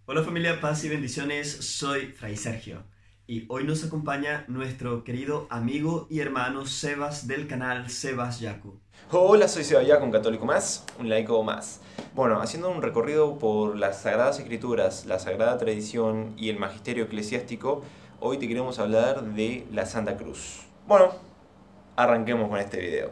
Hola familia, paz y bendiciones, soy Fray Sergio y hoy nos acompaña nuestro querido amigo y hermano Sebas del canal Sebas Yaku. Hola, soy Seba Yaku, un católico más, un laico más. Bueno, haciendo un recorrido por las Sagradas Escrituras, la Sagrada Tradición y el Magisterio Eclesiástico, hoy te queremos hablar de la Santa Cruz. Bueno, arranquemos con este video.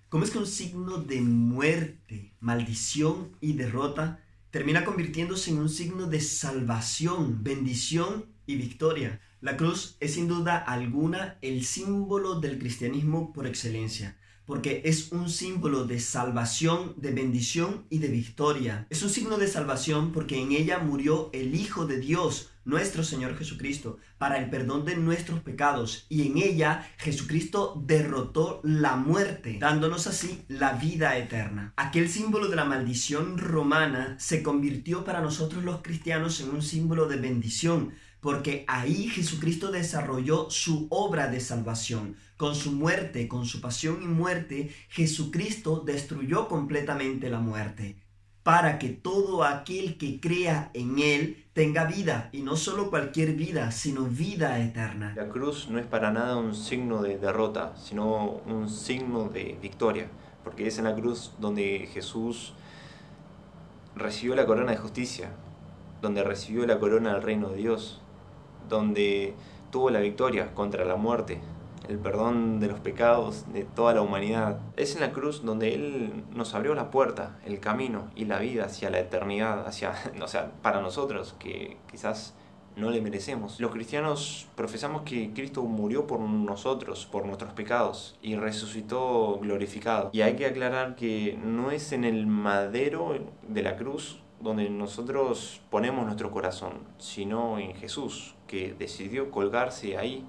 Como es que un signo de muerte, maldición y derrota termina convirtiéndose en un signo de salvación, bendición y victoria. La cruz es sin duda alguna el símbolo del cristianismo por excelencia, porque es un símbolo de salvación, de bendición y de victoria. Es un signo de salvación porque en ella murió el Hijo de Dios, nuestro Señor Jesucristo, para el perdón de nuestros pecados, y en ella Jesucristo derrotó la muerte, dándonos así la vida eterna. Aquel símbolo de la maldición romana se convirtió para nosotros los cristianos en un símbolo de bendición, porque ahí Jesucristo desarrolló su obra de salvación. Con su muerte, con su pasión y muerte, Jesucristo destruyó completamente la muerte, para que todo aquel que crea en Él tenga vida, y no solo cualquier vida, sino vida eterna. La cruz no es para nada un signo de derrota, sino un signo de victoria, porque es en la cruz donde Jesús recibió la corona de justicia, donde recibió la corona del reino de Dios, donde tuvo la victoria contra la muerte, el perdón de los pecados de toda la humanidad. Es en la cruz donde Él nos abrió la puerta, el camino y la vida hacia la eternidad, para nosotros que quizás no le merecemos. Los cristianos profesamos que Cristo murió por nosotros, por nuestros pecados, y resucitó glorificado. Y hay que aclarar que no es en el madero de la cruz donde nosotros ponemos nuestro corazón, sino en Jesús, que decidió colgarse ahí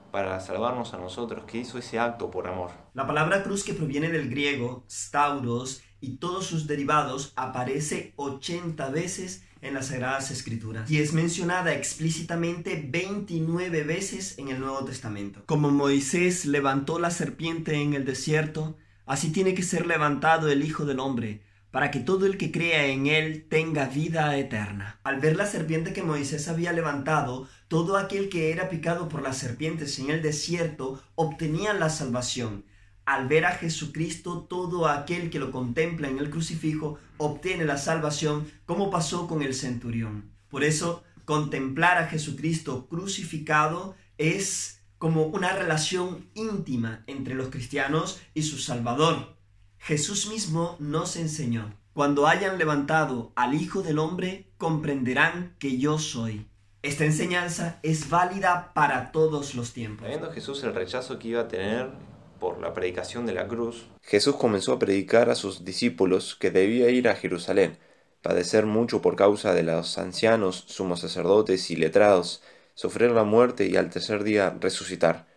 para salvarnos a nosotros, que hizo ese acto por amor. La palabra cruz, que proviene del griego stauros y todos sus derivados, aparece 80 veces en las Sagradas Escrituras y es mencionada explícitamente 29 veces en el Nuevo Testamento. Como Moisés levantó la serpiente en el desierto, así tiene que ser levantado el Hijo del Hombre, para que todo el que crea en Él tenga vida eterna. Al ver la serpiente que Moisés había levantado, todo aquel que era picado por las serpientes en el desierto obtenía la salvación. Al ver a Jesucristo, todo aquel que lo contempla en el crucifijo obtiene la salvación, como pasó con el centurión. Por eso, contemplar a Jesucristo crucificado es como una relación íntima entre los cristianos y su Salvador. Jesús mismo nos enseñó: cuando hayan levantado al Hijo del Hombre, comprenderán que yo soy. Esta enseñanza es válida para todos los tiempos. Sabiendo Jesús el rechazo que iba a tener por la predicación de la cruz, Jesús comenzó a predicar a sus discípulos que debía ir a Jerusalén, padecer mucho por causa de los ancianos, sumos sacerdotes y letrados, sufrir la muerte y al tercer día resucitar.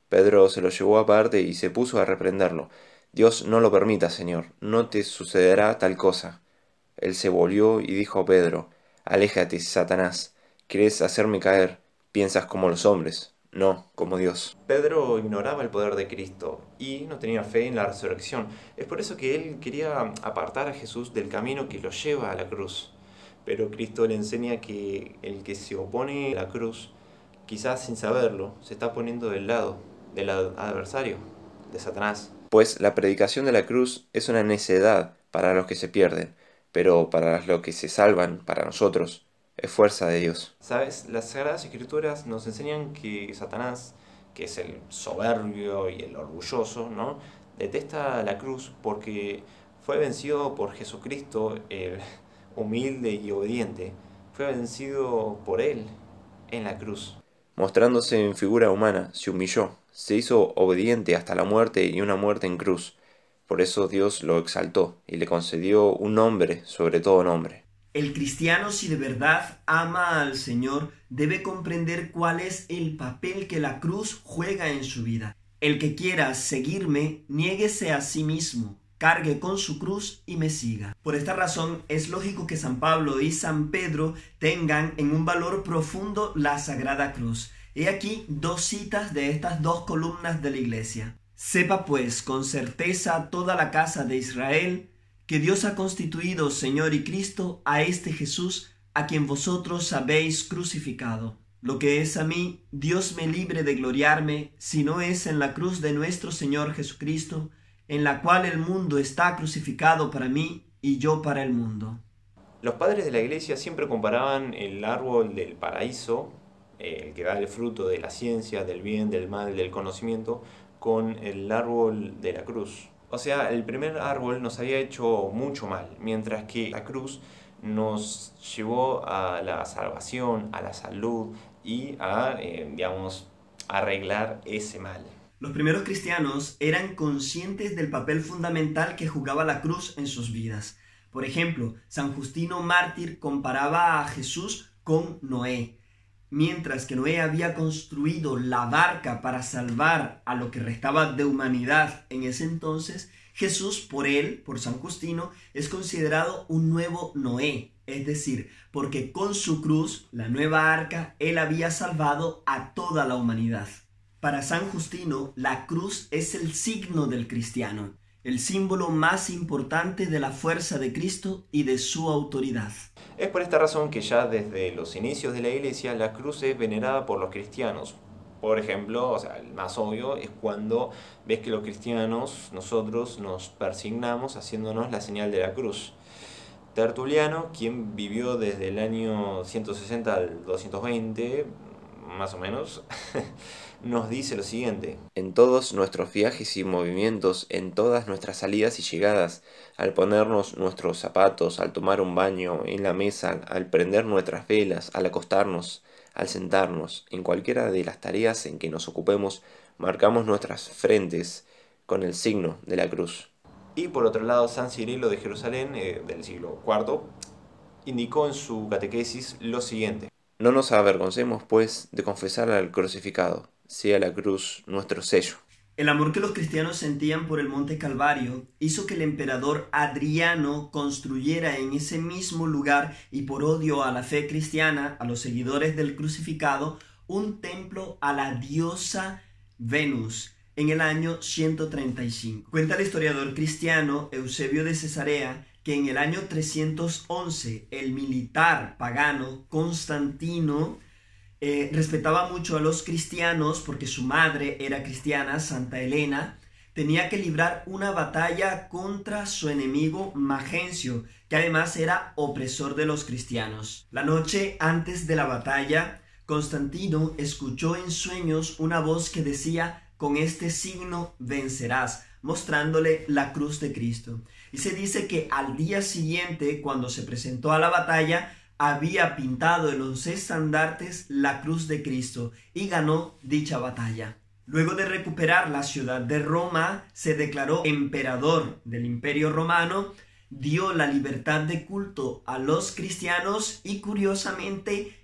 Pedro se lo llevó aparte y se puso a reprenderlo. Dios no lo permita, Señor, no te sucederá tal cosa. Él se volvió y dijo a Pedro: Aléjate, Satanás, ¿quieres hacerme caer? Piensas como los hombres, no como Dios. Pedro ignoraba el poder de Cristo y no tenía fe en la resurrección. Es por eso que él quería apartar a Jesús del camino que lo lleva a la cruz. Pero Cristo le enseña que el que se opone a la cruz, quizás sin saberlo, se está poniendo del lado del adversario, de Satanás. Pues la predicación de la cruz es una necedad para los que se pierden, pero para los que se salvan, para nosotros, es fuerza de Dios. ¿Sabes? Las Sagradas Escrituras nos enseñan que Satanás, que es el soberbio y el orgulloso, ¿no?, detesta la cruz porque fue vencido por Jesucristo, el humilde y obediente. Fue vencido por Él en la cruz. Mostrándose en figura humana, se humilló, se hizo obediente hasta la muerte y una muerte en cruz. Por eso Dios lo exaltó y le concedió un nombre sobre todo nombre. El cristiano, si de verdad ama al Señor, debe comprender cuál es el papel que la cruz juega en su vida. El que quiera seguirme, niéguese a sí mismo, cargue con su cruz y me siga. Por esta razón es lógico que San Pablo y San Pedro tengan en un valor profundo la Sagrada Cruz. He aquí dos citas de estas dos columnas de la Iglesia. Sepa pues con certeza toda la casa de Israel, que Dios ha constituido Señor y Cristo a este Jesús, a quien vosotros habéis crucificado. Lo que es a mí, Dios me libre de gloriarme, si no es en la cruz de nuestro Señor Jesucristo, en la cual el mundo está crucificado para mí y yo para el mundo. Los padres de la Iglesia siempre comparaban el árbol del paraíso, el que da el fruto de la ciencia, del bien, del mal, del conocimiento, con el árbol de la cruz. O sea, el primer árbol nos había hecho mucho mal, mientras que la cruz nos llevó a la salvación, a la salud y a, arreglar ese mal. Los primeros cristianos eran conscientes del papel fundamental que jugaba la cruz en sus vidas. Por ejemplo, San Justino Mártir comparaba a Jesús con Noé. Mientras que Noé había construido la barca para salvar a lo que restaba de humanidad en ese entonces, Jesús, por San Justino, es considerado un nuevo Noé. Es decir, porque con su cruz, la nueva arca, él había salvado a toda la humanidad. Para San Justino, la cruz es el signo del cristiano, el símbolo más importante de la fuerza de Cristo y de su autoridad. Es por esta razón que ya desde los inicios de la Iglesia la cruz es venerada por los cristianos. Por ejemplo, el más obvio es cuando ves que los cristianos, nosotros nos persignamos haciéndonos la señal de la cruz. Tertuliano, quien vivió desde el año 160 al 220, más o menos, nos dice lo siguiente: en todos nuestros viajes y movimientos, en todas nuestras salidas y llegadas, al ponernos nuestros zapatos, al tomar un baño, en la mesa, al prender nuestras velas, al acostarnos, al sentarnos, en cualquiera de las tareas en que nos ocupemos, marcamos nuestras frentes con el signo de la cruz. Y por otro lado, San Cirilo de Jerusalén, del siglo IV, indicó en su catequesis lo siguiente: no nos avergoncemos, pues, de confesar al crucificado, sea la cruz nuestro sello. El amor que los cristianos sentían por el Monte Calvario hizo que el emperador Adriano construyera en ese mismo lugar, y por odio a la fe cristiana, a los seguidores del crucificado, un templo a la diosa Venus en el año 135. Cuenta el historiador cristiano Eusebio de Cesarea que en el año 311 el militar pagano Constantino respetaba mucho a los cristianos porque su madre era cristiana, Santa Elena. Tenía que librar una batalla contra su enemigo Magencio, que además era opresor de los cristianos. La noche antes de la batalla, Constantino escuchó en sueños una voz que decía: con este signo vencerás, mostrándole la cruz de Cristo. Y se dice que al día siguiente, cuando se presentó a la batalla, había pintado en los estandartes la cruz de Cristo y ganó dicha batalla. Luego de recuperar la ciudad de Roma, se declaró emperador del Imperio Romano, dio la libertad de culto a los cristianos y, curiosamente,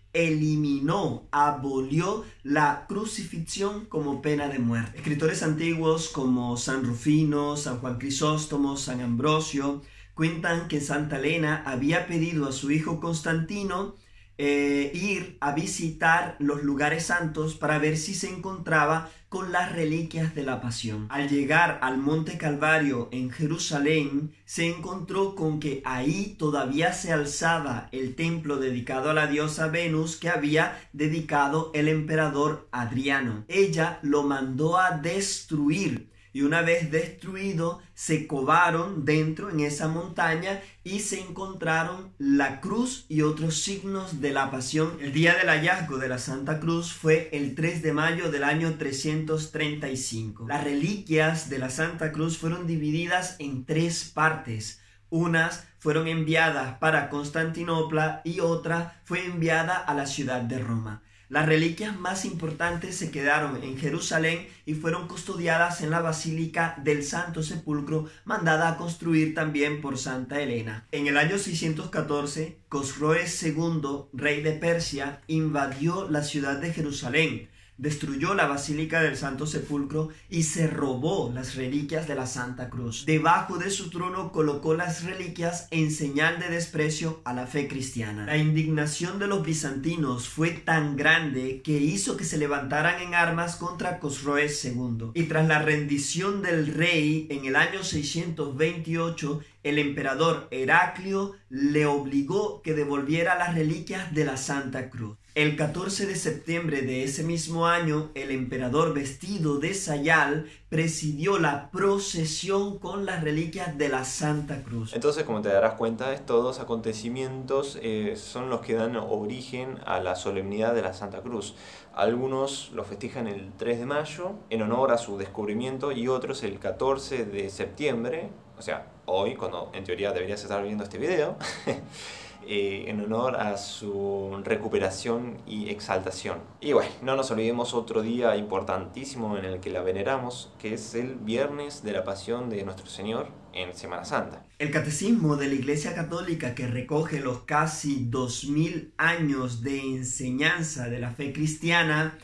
abolió la crucifixión como pena de muerte. Escritores antiguos como San Rufino, San Juan Crisóstomo, San Ambrosio cuentan que Santa Elena había pedido a su hijo Constantino ir a visitar los lugares santos para ver si se encontraba con las reliquias de la Pasión. Al llegar al Monte Calvario en Jerusalén, se encontró con que ahí todavía se alzaba el templo dedicado a la diosa Venus que había dedicado el emperador Adriano. Ella lo mandó a destruir. Y una vez destruido, se covaron dentro en esa montaña y se encontraron la cruz y otros signos de la Pasión. El día del hallazgo de la Santa Cruz fue el 3 de mayo del año 335. Las reliquias de la Santa Cruz fueron divididas en 3 partes. Unas fueron enviadas para Constantinopla y otra fue enviada a la ciudad de Roma. Las reliquias más importantes se quedaron en Jerusalén y fueron custodiadas en la Basílica del Santo Sepulcro, mandada a construir también por Santa Elena. En el año 614, Cosroes II, rey de Persia, invadió la ciudad de Jerusalén, destruyó la Basílica del Santo Sepulcro y se robó las reliquias de la Santa Cruz. Debajo de su trono colocó las reliquias en señal de desprecio a la fe cristiana. La indignación de los bizantinos fue tan grande que hizo que se levantaran en armas contra Cosroes II. Y tras la rendición del rey en el año 628, el emperador Heraclio le obligó que devolviera las reliquias de la Santa Cruz. El 14 de septiembre de ese mismo año, el emperador vestido de sayal presidió la procesión con las reliquias de la Santa Cruz. Entonces, como te darás cuenta, estos dos acontecimientos son los que dan origen a la solemnidad de la Santa Cruz. Algunos lo festejan el 3 de mayo en honor a su descubrimiento y otros el 14 de septiembre, o sea, hoy, cuando en teoría deberías estar viendo este video, en honor a su recuperación y exaltación. Y bueno, no nos olvidemos otro día importantísimo en el que la veneramos, que es el Viernes de la Pasión de Nuestro Señor en Semana Santa. El Catecismo de la Iglesia Católica, que recoge los casi 2000 años de enseñanza de la fe cristiana,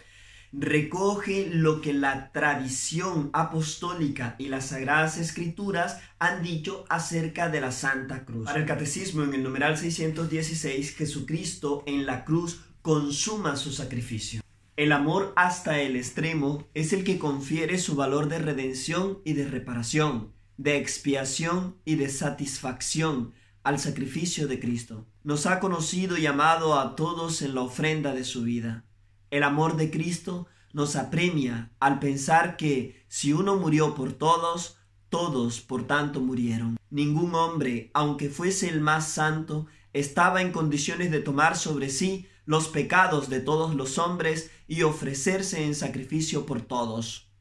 recoge lo que la tradición apostólica y las Sagradas Escrituras han dicho acerca de la Santa Cruz. Para el Catecismo, en el numeral 616, Jesucristo en la cruz consuma su sacrificio. El amor hasta el extremo es el que confiere su valor de redención y de reparación, de expiación y de satisfacción al sacrificio de Cristo. Nos ha conocido y amado a todos en la ofrenda de su vida. El amor de Cristo nos apremia al pensar que si uno murió por todos, todos por tanto murieron. Ningún hombre, aunque fuese el más santo, estaba en condiciones de tomar sobre sí los pecados de todos los hombres y ofrecerse en sacrificio por todos.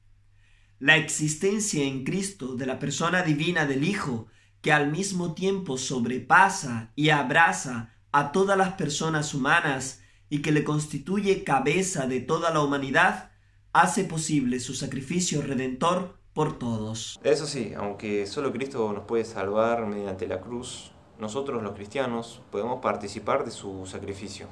La existencia en Cristo de la persona divina del Hijo, que al mismo tiempo sobrepasa y abraza a todas las personas humanas, y que le constituye cabeza de toda la humanidad, hace posible su sacrificio redentor por todos. Eso sí, aunque solo Cristo nos puede salvar mediante la cruz, nosotros los cristianos podemos participar de su sacrificio.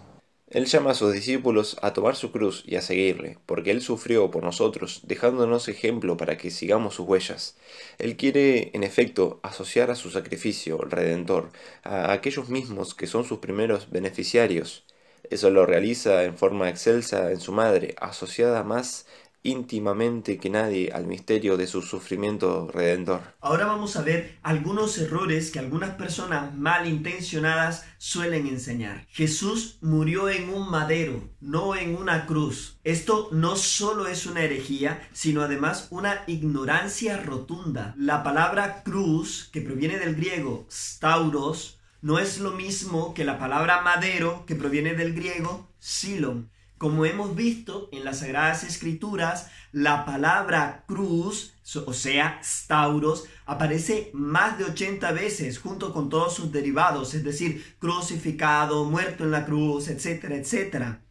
Él llama a sus discípulos a tomar su cruz y a seguirle, porque Él sufrió por nosotros, dejándonos ejemplo para que sigamos sus huellas. Él quiere, en efecto, asociar a su sacrificio redentor a aquellos mismos que son sus primeros beneficiarios. Eso lo realiza en forma excelsa en su madre, asociada más íntimamente que nadie al misterio de su sufrimiento redentor. Ahora vamos a ver algunos errores que algunas personas malintencionadas suelen enseñar. Jesús murió en un madero, no en una cruz. Esto no solo es una herejía, sino además una ignorancia rotunda. La palabra cruz, que proviene del griego stauros, no es lo mismo que la palabra madero, que proviene del griego xilon. Como hemos visto en las Sagradas Escrituras, la palabra cruz, o sea, stauros, aparece más de 80 veces junto con todos sus derivados, es decir, crucificado, muerto en la cruz, etcétera, etcétera.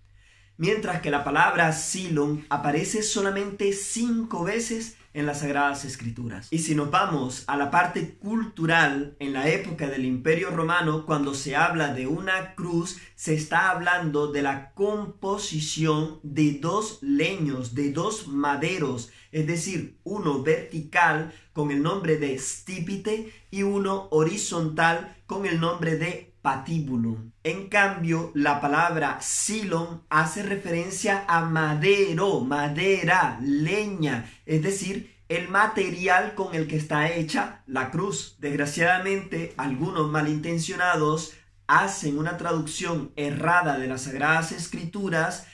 Mientras que la palabra xilon aparece solamente 5 veces en las Sagradas Escrituras. Y si nos vamos a la parte cultural, en la época del Imperio Romano, cuando se habla de una cruz, se está hablando de la composición de 2 leños, de 2 maderos, es decir, uno vertical con el nombre de stipite y uno horizontal con el nombre de patibulum. En cambio, la palabra xilon hace referencia a madero, madera, leña, es decir, el material con el que está hecha la cruz. Desgraciadamente, algunos malintencionados hacen una traducción errada de las Sagradas Escrituras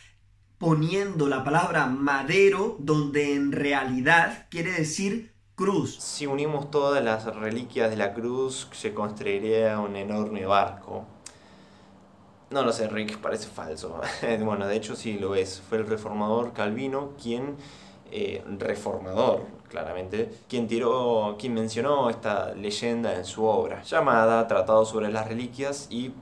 poniendo la palabra madero donde en realidad quiere decir cruz. Si unimos todas las reliquias de la cruz, se construiría un enorme barco. No lo sé, Rick, parece falso. Bueno, de hecho sí lo es. Fue el reformador Calvino quien, reformador claramente, quien mencionó esta leyenda en su obra, llamada Tratado sobre las Reliquias y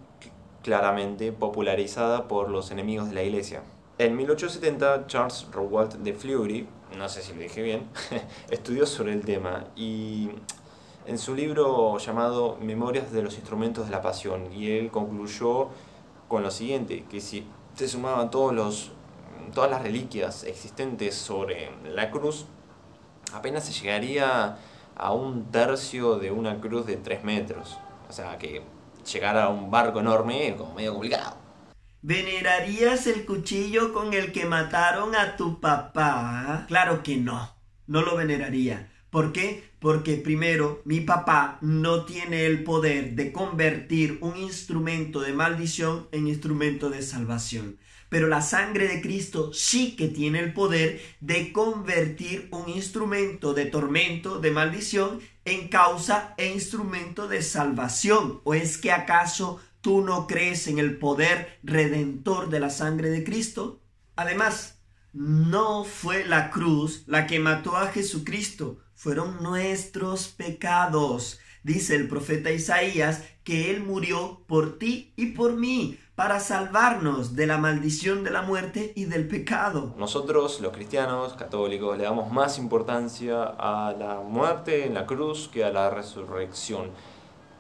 claramente popularizada por los enemigos de la Iglesia. En 1870, Charles Rowald de Fleury, no sé si lo dije bien, estudió sobre el tema y en su libro llamado Memorias de los Instrumentos de la Pasión, y él concluyó con lo siguiente, que si se sumaban todos los todas las reliquias existentes sobre la cruz, apenas se llegaría a 1/3 de una cruz de 3 metros. O sea que llegar a un barco enorme es como medio complicado. ¿Venerarías el cuchillo con el que mataron a tu papá? Claro que no, no lo veneraría. ¿Por qué? Porque primero, mi papá no tiene el poder de convertir un instrumento de maldición en instrumento de salvación. Pero la sangre de Cristo sí que tiene el poder de convertir un instrumento de tormento, de maldición, en causa e instrumento de salvación. ¿O es que acaso tú no crees en el poder redentor de la sangre de Cristo? Además, no fue la cruz la que mató a Jesucristo, fueron nuestros pecados. Dice el profeta Isaías que Él murió por ti y por mí, para salvarnos de la maldición de la muerte y del pecado. Nosotros, los cristianos católicos, le damos más importancia a la muerte en la cruz que a la resurrección.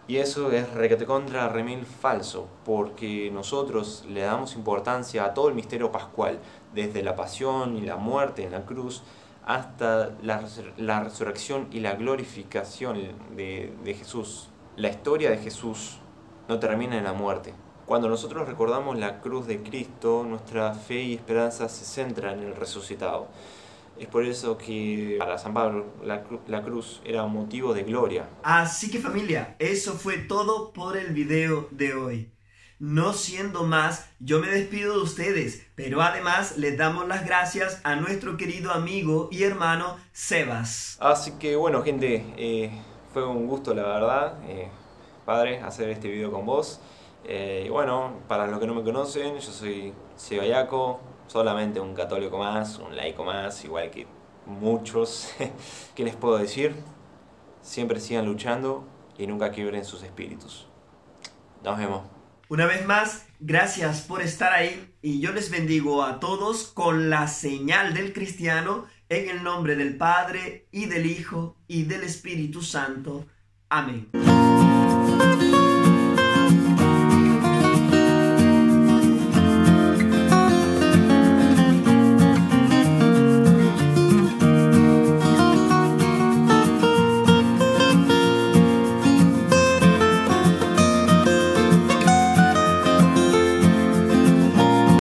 Y eso es recontra remil falso, porque nosotros le damos importancia a todo el misterio pascual, desde la pasión y la muerte en la cruz hasta la resurrección y la glorificación de Jesús. La historia de Jesús no termina en la muerte. Cuando nosotros recordamos la cruz de Cristo, nuestra fe y esperanza se centran en el resucitado. Es por eso que para San Pablo la cruz era motivo de gloria. Así que familia, eso fue todo por el video de hoy. No siendo más, yo me despido de ustedes, pero además les damos las gracias a nuestro querido amigo y hermano Sebas. Así que bueno gente, fue un gusto la verdad, padre, hacer este video con vos. Y bueno, para los que no me conocen, yo soy Seba Yaco, solamente un católico más, un laico más, igual que muchos. ¿Qué les puedo decir? Siempre sigan luchando y nunca quiebren sus espíritus. Nos vemos. Una vez más, gracias por estar ahí y yo les bendigo a todos con la señal del cristiano en el nombre del Padre y del Hijo y del Espíritu Santo. Amén.